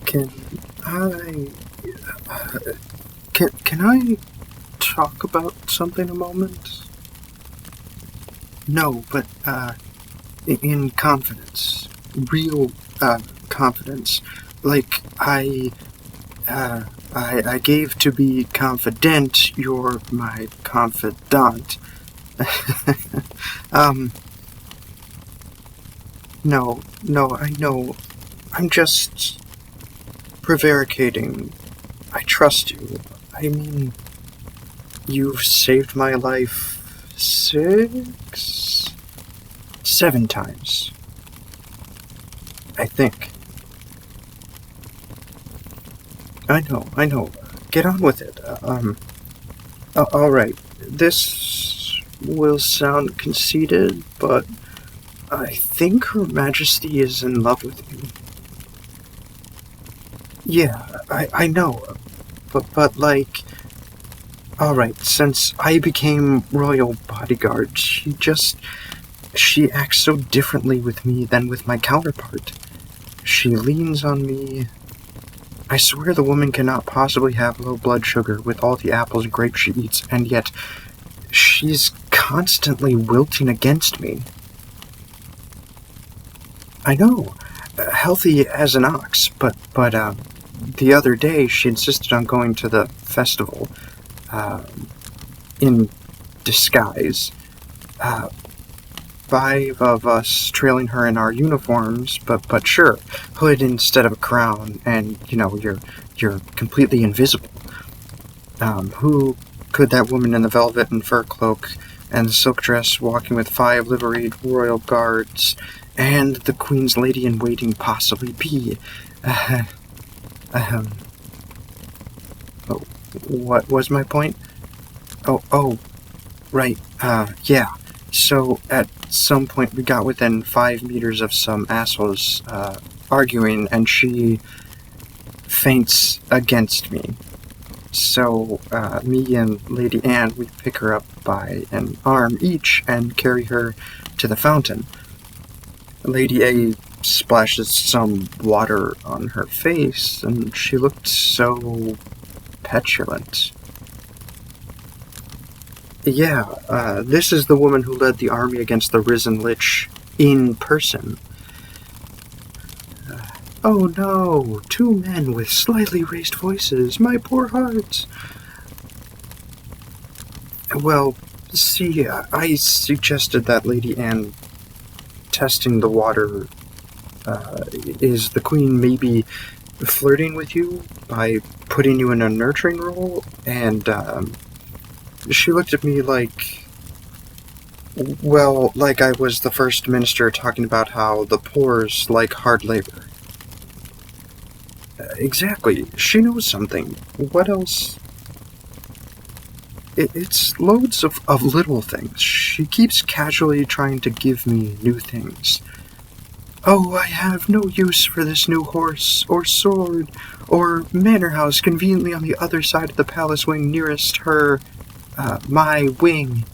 Can I... Uh, can I talk about something a moment? No, but, in confidence. Real, confidence. Like, I gave to be confident, you're my confidant. No, I know. I'm just prevaricating. I trust you. I mean, you've saved my life 7 times. I think. I know. Get on with it. Alright. This will sound conceited, but I think Her Majesty is in love with me. Yeah, I know. But like... Alright, since I became royal bodyguard, she acts so differently with me than with my counterpart. She leans on me. I swear the woman cannot possibly have low blood sugar with all the apples and grapes she eats, and yet she's constantly wilting against me. I know, healthy as an ox, but the other day she insisted on going to the festival, in disguise. 5 of us trailing her in our uniforms, but sure, hood instead of a crown, and, you're completely invisible. Who could that woman in the velvet and fur cloak and the silk dress walking with 5 liveried royal guards and the Queen's lady-in-waiting possibly be? What was my point? Oh, right, yeah. So, at some point we got within 5 meters of some assholes, arguing, and she faints against me. So, me and Lady Anne, we pick her up by an arm each and carry her to the fountain. Lady A splashes some water on her face, and she looked so petulant. Yeah, this is the woman who led the army against the Risen Lich in person. Oh no, 2 men with slightly raised voices, my poor hearts. Well, see, I suggested that Lady Anne testing the water. Is the Queen maybe flirting with you by putting you in a nurturing role? And, she looked at me like I was the first minister talking about how the poor's like hard labor. Exactly. She knows something. What else? It's loads of little things. She keeps casually trying to give me new things. Oh, I have no use for this new horse, or sword, or manor house conveniently on the other side of the palace wing nearest her, my wing.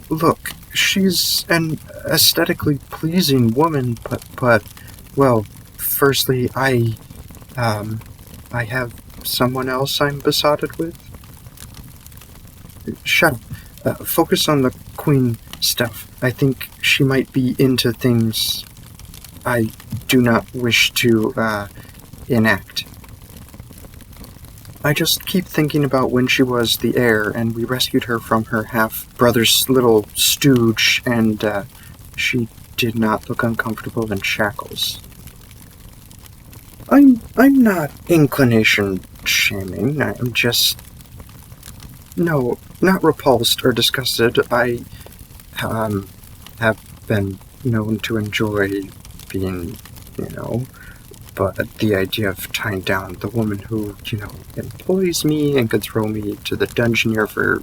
Look, she's an aesthetically pleasing woman, but, well, firstly, I have someone else I'm besotted with. Shut up. Focus on the Queen stuff. I think she might be into things I do not wish to, enact. I just keep thinking about when she was the heir and we rescued her from her half-brother's little stooge, and, she did not look uncomfortable in shackles. I'm not inclination shaming. I'm just... No, not repulsed or disgusted. I, have been known to enjoy being, but the idea of tying down the woman who, employs me and could throw me to the dungeoneer for,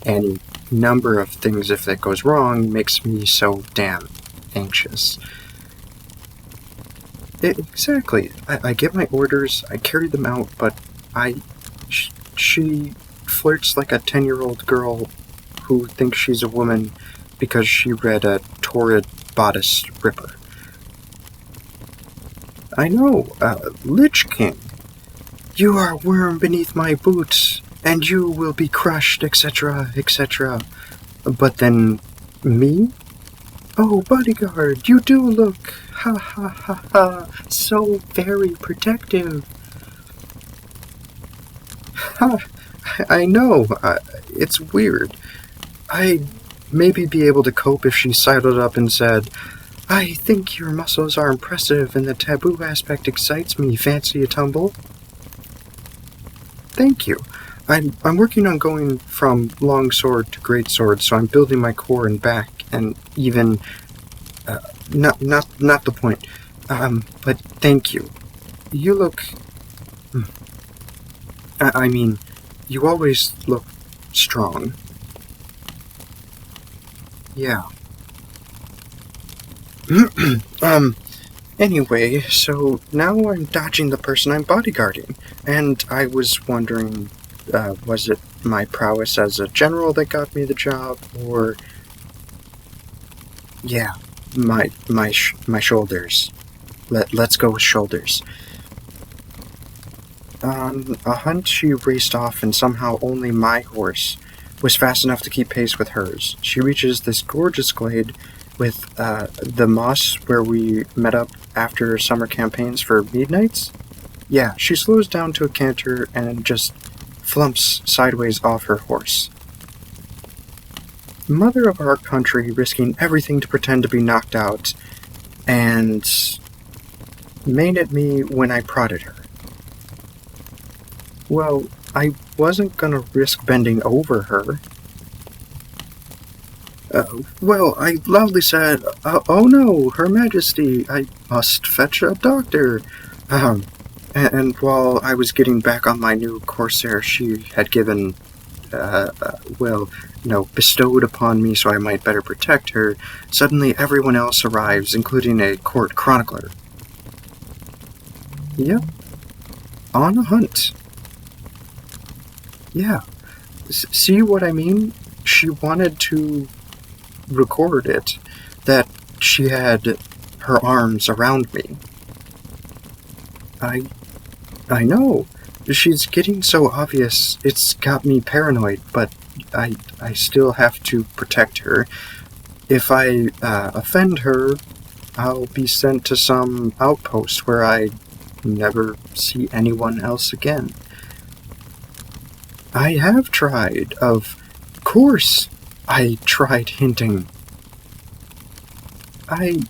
any number of things if that goes wrong makes me so damn anxious. Exactly. I get my orders, I carry them out, but she flirts like a 10-year-old girl who thinks she's a woman because she read a torrid bodice ripper. I know, Lich King. You are a worm beneath my boots, and you will be crushed, etc., etc. But then, me? Oh, Bodyguard, you do look, ha ha ha ha, so very protective. Ha, I know, it's weird. I'd maybe be able to cope if she sidled up and said, I think your muscles are impressive and the taboo aspect excites me, fancy a tumble? Thank you. I'm working on going from long sword to great sword, so I'm building my core and back, and even not the point. But thank you. You look. I mean, you always look strong. Yeah. Anyway, so now I'm dodging the person I'm bodyguarding, and I was wondering, was it my prowess as a general that got me the job, or... Yeah, my shoulders. Let's go with shoulders. On a hunt, she raced off, and somehow only my horse was fast enough to keep pace with hers. She reaches this gorgeous glade with the moss where we met up after summer campaigns for midnights. Yeah, she slows down to a canter and just flumps sideways off her horse. Mother of our country risking everything to pretend to be knocked out, and made at me when I prodded her. Well, I wasn't gonna risk bending over her. Well, I loudly said, oh no, Her Majesty, I must fetch a doctor. And while I was getting back on my new Corsair she had given, bestowed upon me so I might better protect her, suddenly everyone else arrives, including a court chronicler. Yep. On a hunt. Yeah. See what I mean? She wanted to record it, that she had her arms around me. I know. She's getting so obvious, it's got me paranoid, but I still have to protect her. If I offend her, I'll be sent to some outpost where I never see anyone else again. I have tried, of course I tried hinting. I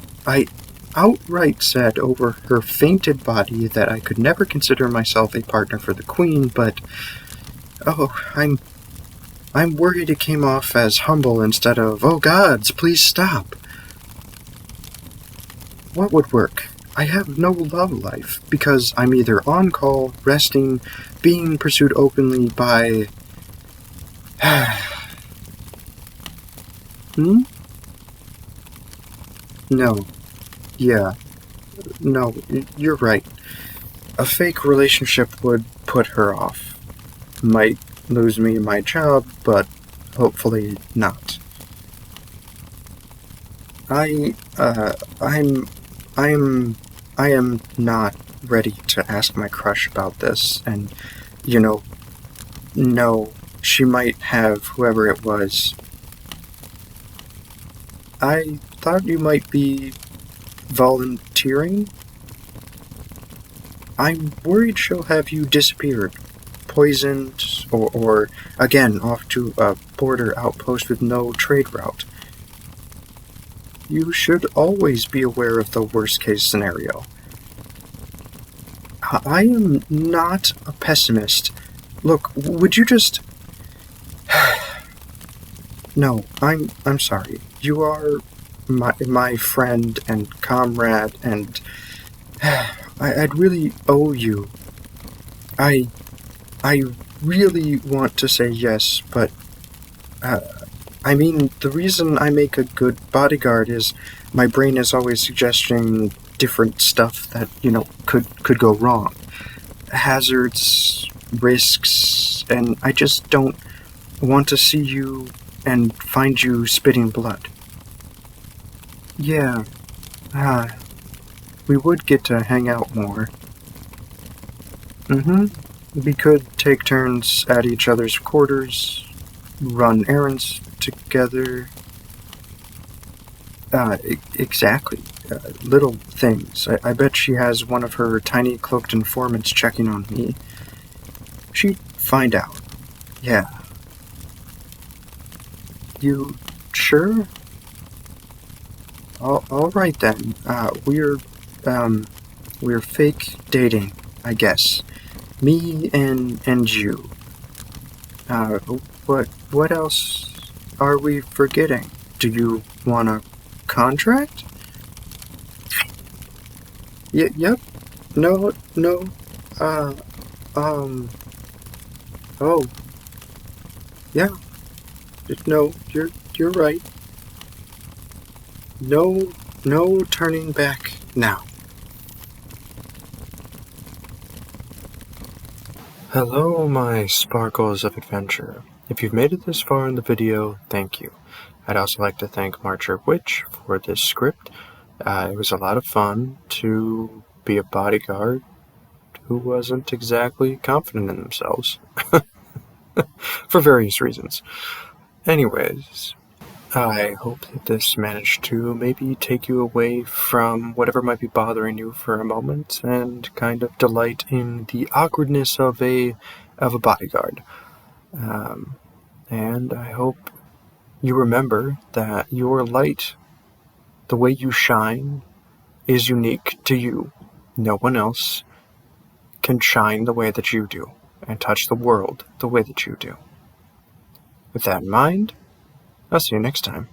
outright said over her fainted body that I could never consider myself a partner for the Queen, but I'm worried it came off as humble instead of, oh gods, please stop. What would work? I have no love life, because I'm either on call, resting, being pursued openly by... No. Yeah. No, you're right. A fake relationship would put her off. Might lose me my job, but hopefully not. I am not ready to ask my crush about this, and, no, she might have whoever it was. I thought you might be volunteering? I'm worried she'll have you disappeared, poisoned, or again, off to a border outpost with no trade route. You should always be aware of the worst-case scenario. I am not a pessimist. Look, would you just... No, I'm sorry. You are my friend and comrade, and I'd really owe you. I really want to say yes, but the reason I make a good bodyguard is my brain is always suggesting different stuff that, could go wrong. Hazards, risks, and I just don't want to see you and find you spitting blood. Yeah. we would get to hang out more. We could take turns at each other's quarters, run errands together. Exactly. Little things. I bet she has one of her tiny cloaked informants checking on me. She'd find out. Yeah. You sure? All right then. We're fake dating, I guess. Me and you. What else are we forgetting? Do you want a contract? Yep. No. Oh. Yeah. No, you're right. No turning back now. Hello, my sparkles of adventure. If you've made it this far in the video, thank you. I'd also like to thank Marcherwitch for this script. It was a lot of fun to be a bodyguard who wasn't exactly confident in themselves. For various reasons. Anyways, I hope that this managed to maybe take you away from whatever might be bothering you for a moment and kind of delight in the awkwardness of a bodyguard. And I hope you remember that your light, the way you shine, is unique to you. No one else can shine the way that you do and touch the world the way that you do. With that in mind, I'll see you next time.